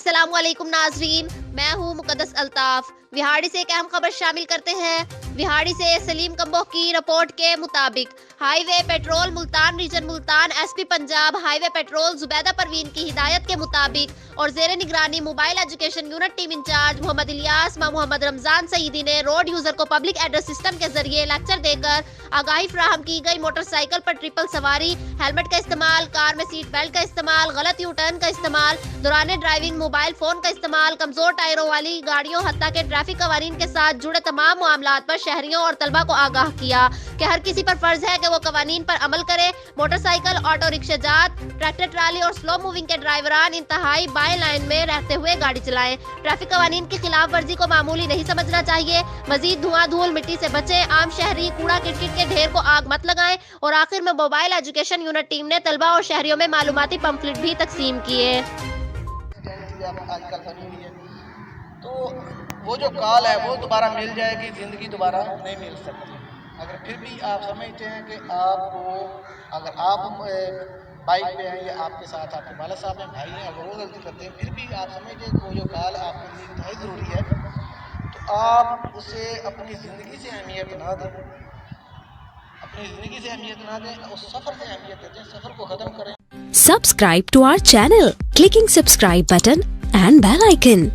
अस्सलामुअलैकुम नाजरीन, मैं हूँ मुकद्दस अल्ताफ। विहाड़ी से एक अहम खबर शामिल करते हैं। विहाड़ी से सलीम कंबोह की रिपोर्ट के मुताबिक highway patrol Multan region Multan SP Punjab highway patrol Zubaida Parveen की हिदायत के मुताबिक और जेर निगरानी mobile education unit team incharge Mohammad Ilyas Mohammad Ramzan Saeedi ने रोड यूजर को पब्लिक एड्रेस सिस्टम के जरिए लेक्चर देकर आगाही फ्राहम की गई। मोटरसाइकिल पर ट्रिपल सवारी, हेलमेट का इस्तेमाल, कार में सीट बेल्ट का इस्तेमाल, गलत यू टर्न का इस्तेमाल, दौरान ड्राइविंग मोबाइल फोन का इस्तेमाल, कमजोर टायरों वाली गाड़ियों हत्ता के ट्रैफिक कवानीन के साथ जुड़े तमाम मामलात पर शहरियों और तलबा को आगाह किया कि हर किसी पर फर्ज है कि वो कवानीन पर अमल करे। मोटरसाइकिल, ऑटो रिक्शा जात, ट्रैक्टर ट्राली और स्लो मूविंग के ड्राइवरान इंतहाई बाएं लाइन में रहते हुए गाड़ी चलाएं। ट्रैफिक कवानीन की खिलाफ वर्जी को मामूली नहीं समझना चाहिए। मजीद धुआं धूल मिट्टी से बचे, आम शहरी कूड़ा किटकिट के ढेर को आग मत लगाएं। और आखिर में मोबाइल एजुकेशन यूनिट टीम ने तलबा और शहरियों में मालूमाती पंफलेट भी तकसीम किए। आजकल बनी हुई है, तो वो जो कॉल है वो दोबारा मिल जाएगी, ज़िंदगी दोबारा नहीं मिल सकती। अगर फिर भी आप समझते हैं कि आपको, अगर आप बाइक पे हैं या आपके साथ आपके वाला साहब हैं, भाई हैं, अगर वो गलती करते हैं, फिर भी आप समझते हैं कि वो जो कॉल आपके लिए इंतहाई ज़रूरी है, तो आप उसे अपनी ज़िंदगी से अहमियत ना दें, अपनी ज़िंदगी से अहमियत ना दें, उस सफ़र से अहमियत देते हैं, सफ़र को ख़त्म करें। Subscribe to our channel, clicking subscribe button and bell icon.